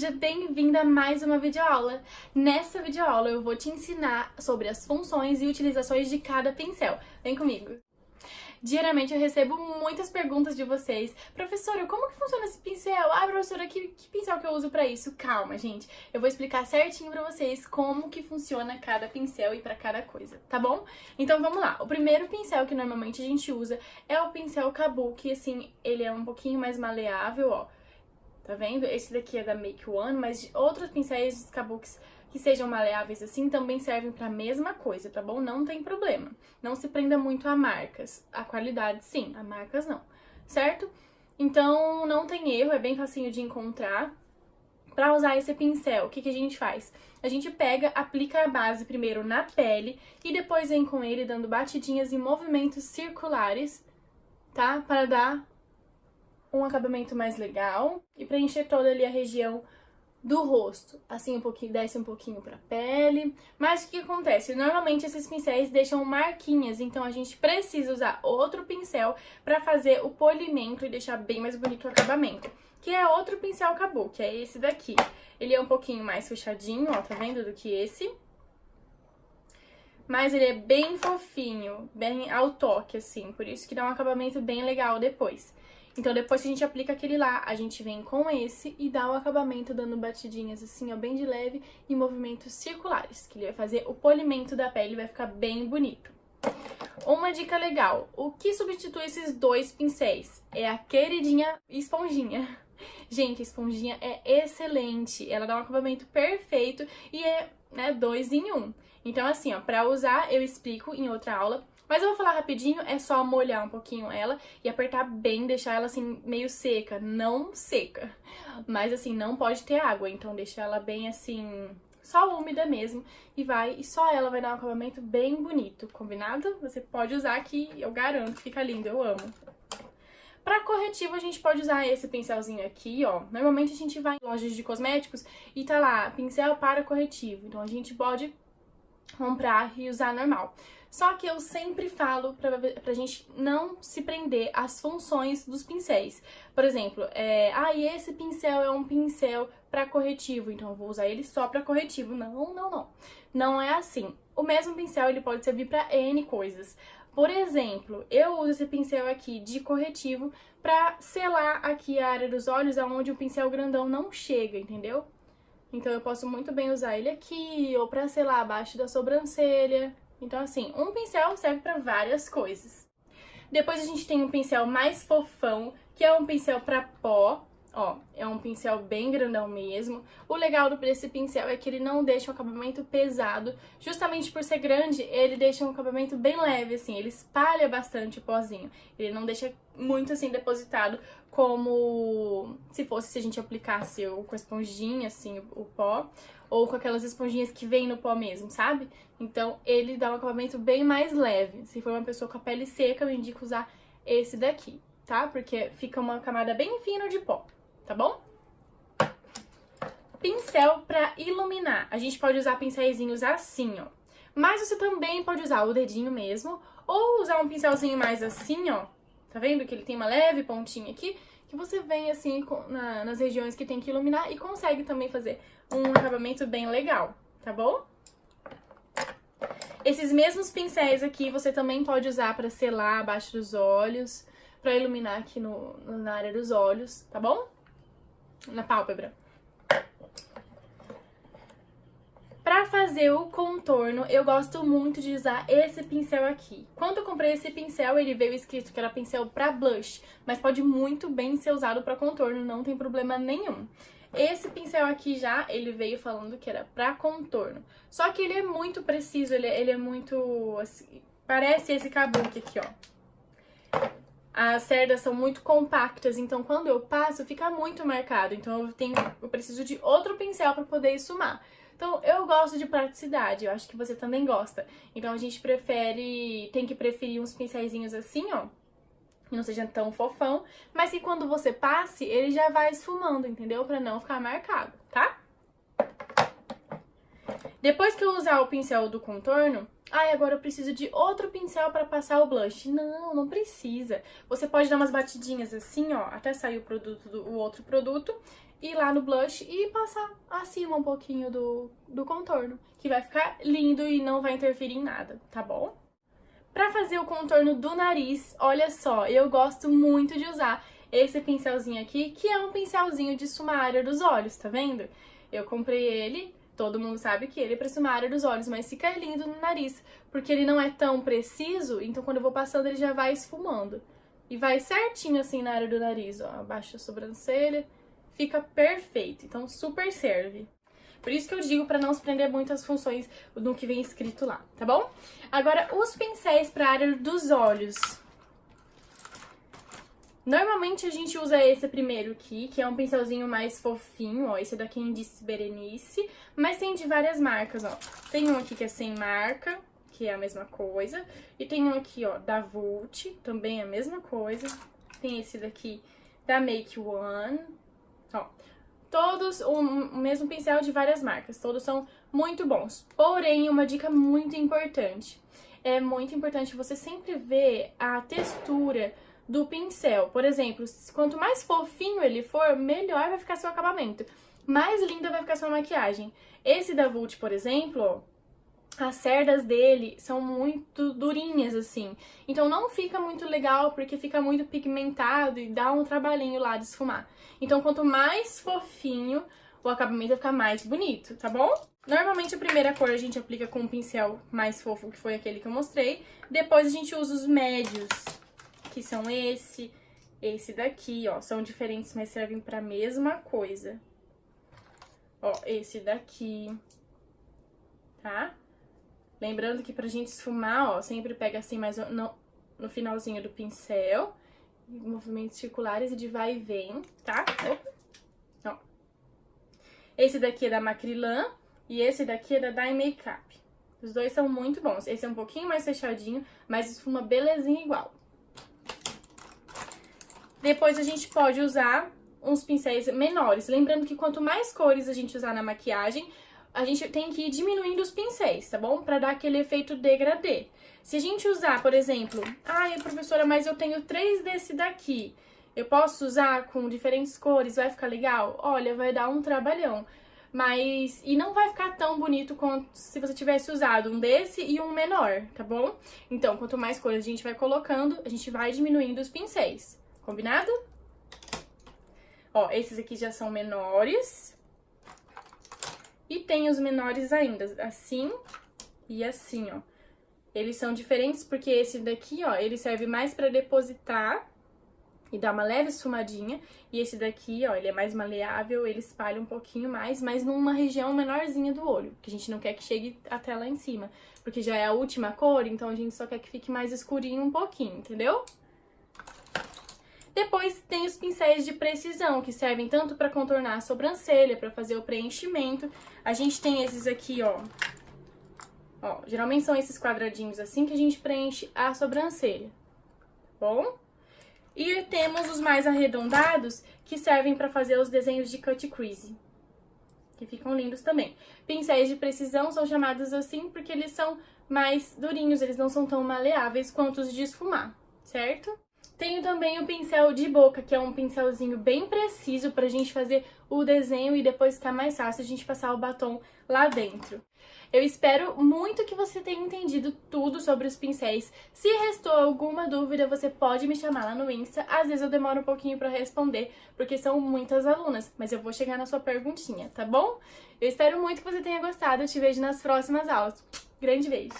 seja bem-vinda a mais uma videoaula. Nessa videoaula eu vou te ensinar sobre as funções e utilizações de cada pincel. Vem comigo! Diariamente eu recebo muitas perguntas de vocês. Professora, como que funciona esse pincel? Ah, professora, que pincel que eu uso pra isso? Calma, gente. Eu vou explicar certinho pra vocês como que funciona cada pincel e pra cada coisa, tá bom? Então vamos lá. O primeiro pincel que normalmente a gente usa é o pincel Kabuki, assim, ele é um pouquinho mais maleável, ó. Tá vendo? Esse daqui é da Make One, mas outros pincéis Kabukis que sejam maleáveis assim também servem pra mesma coisa, tá bom? Não tem problema. Não se prenda muito a marcas. A qualidade sim, a marcas não, certo? Então não tem erro, é bem facinho de encontrar. Pra usar esse pincel, o que a gente faz? A gente pega, aplica a base primeiro na pele e depois vem com ele dando batidinhas em movimentos circulares, tá? Para dar um acabamento mais legal e preencher toda ali a região do rosto. Assim, um pouquinho, desce um pouquinho pra pele. Mas o que acontece? Normalmente esses pincéis deixam marquinhas, então a gente precisa usar outro pincel pra fazer o polimento e deixar bem mais bonito o acabamento. Que é outro pincel Kabuki, é esse daqui. Ele é um pouquinho mais fechadinho, ó, tá vendo, do que esse. Mas ele é bem fofinho, bem ao toque, assim, por isso que dá um acabamento bem legal depois. Então, depois que a gente aplica aquele lá, a gente vem com esse e dá o acabamento dando batidinhas assim, ó, bem de leve e movimentos circulares, que ele vai fazer o polimento da pele, vai ficar bem bonito. Uma dica legal, o que substitui esses dois pincéis é a queridinha esponjinha. Gente, a esponjinha é excelente, ela dá um acabamento perfeito e é, né, 2 em 1. Então, assim, ó, pra usar eu explico em outra aula. Mas eu vou falar rapidinho, é só molhar um pouquinho ela e apertar bem, deixar ela assim meio seca, não seca, mas assim, não pode ter água, então deixa ela bem assim, só úmida mesmo e só ela vai dar um acabamento bem bonito, combinado? Você pode usar que eu garanto, fica lindo, eu amo. Pra corretivo a gente pode usar esse pincelzinho aqui, ó, normalmente a gente vai em lojas de cosméticos e tá lá, pincel para corretivo, então a gente pode comprar e usar normal. Só que eu sempre falo pra gente não se prender às funções dos pincéis. Por exemplo, esse pincel é um pincel pra corretivo, então eu vou usar ele só pra corretivo. Não. Não é assim. O mesmo pincel, ele pode servir pra N coisas. Por exemplo, eu uso esse pincel aqui de corretivo pra selar aqui a área dos olhos, aonde o pincel grandão não chega, entendeu? Então eu posso muito bem usar ele aqui, ou pra selar abaixo da sobrancelha. Então, assim, um pincel serve pra várias coisas. Depois a gente tem um pincel mais fofão, que é um pincel pra pó. Ó, é um pincel bem grandão mesmo. O legal desse pincel é que ele não deixa um acabamento pesado. Justamente por ser grande, ele deixa um acabamento bem leve, assim. Ele espalha bastante o pozinho. Ele não deixa muito, assim, depositado como se a gente aplicasse com a esponjinha, assim, o pó. Ou com aquelas esponjinhas que vem no pó mesmo, sabe? Então, ele dá um acabamento bem mais leve. Se for uma pessoa com a pele seca, eu indico usar esse daqui, tá? Porque fica uma camada bem fina de pó, tá bom? Pincel pra iluminar. A gente pode usar pincéizinhos assim, ó. Mas você também pode usar o dedinho mesmo, ou usar um pincelzinho mais assim, ó. Tá vendo que ele tem uma leve pontinha aqui? Que você vem assim nas regiões que tem que iluminar e consegue também fazer um acabamento bem legal, tá bom? Esses mesmos pincéis aqui você também pode usar pra selar abaixo dos olhos, pra iluminar aqui na área dos olhos, tá bom? Na pálpebra. Pra fazer o contorno, eu gosto muito de usar esse pincel aqui. Quando eu comprei esse pincel, ele veio escrito que era pincel pra blush, mas pode muito bem ser usado pra contorno, não tem problema nenhum. Esse pincel aqui já, ele veio falando que era pra contorno. Só que ele é muito preciso, ele é muito, assim, parece esse Kabuki aqui, ó. As cerdas são muito compactas, então quando eu passo fica muito marcado. Então eu preciso de outro pincel pra poder esfumar. Então eu gosto de praticidade, eu acho que você também gosta. Então a gente tem que preferir uns pincéisinhos assim, ó. Que não seja tão fofão, mas que quando você passe, ele já vai esfumando, entendeu? Pra não ficar marcado, tá? Depois que eu usar o pincel do contorno, agora eu preciso de outro pincel pra passar o blush. Não precisa. Você pode dar umas batidinhas assim, ó, até sair o outro produto, ir lá no blush e passar acima um pouquinho do contorno, que vai ficar lindo e não vai interferir em nada, tá bom? Pra fazer o contorno do nariz, olha só, eu gosto muito de usar esse pincelzinho aqui, que é um pincelzinho de esfumar a área dos olhos, tá vendo? Eu comprei ele, todo mundo sabe que ele é pra esfumar a área dos olhos, mas fica lindo no nariz, porque ele não é tão preciso, então quando eu vou passando ele já vai esfumando. E vai certinho assim na área do nariz, ó, abaixo da sobrancelha, fica perfeito, então super serve. Por isso que eu digo pra não se prender muito às funções do que vem escrito lá, tá bom? Agora, os pincéis pra área dos olhos. Normalmente a gente usa esse primeiro aqui, que é um pincelzinho mais fofinho, ó. Esse daqui é Indice Berenice, mas tem de várias marcas, ó. Tem um aqui que é sem marca, que é a mesma coisa. E tem um aqui, ó, da Vult, também é a mesma coisa. Tem esse daqui da Make One, ó. Todos o mesmo pincel de várias marcas, todos são muito bons. Porém, uma dica muito importante. É muito importante você sempre ver a textura do pincel. Por exemplo, quanto mais fofinho ele for, melhor vai ficar seu acabamento. Mais linda vai ficar sua maquiagem. Esse da Vult, por exemplo, ó, as cerdas dele são muito durinhas, assim. Então não fica muito legal, porque fica muito pigmentado e dá um trabalhinho lá de esfumar. Então quanto mais fofinho, o acabamento vai ficar mais bonito, tá bom? Normalmente a primeira cor a gente aplica com um pincel mais fofo, que foi aquele que eu mostrei. Depois a gente usa os médios, que são esse daqui, ó. São diferentes, mas servem pra mesma coisa. Ó, esse daqui, tá? Lembrando que pra gente esfumar, ó, sempre pega assim mais no finalzinho do pincel, movimentos circulares e de vai e vem, tá? Opa. Ó. Esse daqui é da Macrylan e esse daqui é da Dye Makeup. Os dois são muito bons. Esse é um pouquinho mais fechadinho, mas esfuma belezinha igual. Depois a gente pode usar uns pincéis menores. Lembrando que quanto mais cores a gente usar na maquiagem, a gente tem que ir diminuindo os pincéis, tá bom? Pra dar aquele efeito degradê. Se a gente usar, por exemplo, ai, professora, mas eu tenho 3 desse daqui, eu posso usar com diferentes cores, vai ficar legal? Olha, vai dar um trabalhão. Mas, e não vai ficar tão bonito quanto se você tivesse usado um desse e um menor, tá bom? Então, quanto mais cores a gente vai colocando, a gente vai diminuindo os pincéis. Combinado? Ó, esses aqui já são menores. E tem os menores ainda, assim e assim, ó. Eles são diferentes porque esse daqui, ó, ele serve mais pra depositar e dar uma leve esfumadinha. E esse daqui, ó, ele é mais maleável, ele espalha um pouquinho mais, mas numa região menorzinha do olho, que a gente não quer que chegue até lá em cima. Porque já é a última cor, então a gente só quer que fique mais escurinho um pouquinho, entendeu? Depois tem os pincéis de precisão, que servem tanto para contornar a sobrancelha, para fazer o preenchimento. A gente tem esses aqui, ó. Ó, geralmente são esses quadradinhos assim que a gente preenche a sobrancelha, tá bom? E temos os mais arredondados, que servem para fazer os desenhos de cut crease, que ficam lindos também. Pincéis de precisão são chamados assim porque eles são mais durinhos, eles não são tão maleáveis quanto os de esfumar, certo? Tenho também o pincel de boca, que é um pincelzinho bem preciso pra gente fazer o desenho e depois ficar mais fácil a gente passar o batom lá dentro. Eu espero muito que você tenha entendido tudo sobre os pincéis. Se restou alguma dúvida, você pode me chamar lá no Insta. Às vezes eu demoro um pouquinho pra responder, porque são muitas alunas, mas eu vou chegar na sua perguntinha, tá bom? Eu espero muito que você tenha gostado. Eu te vejo nas próximas aulas. Grande beijo!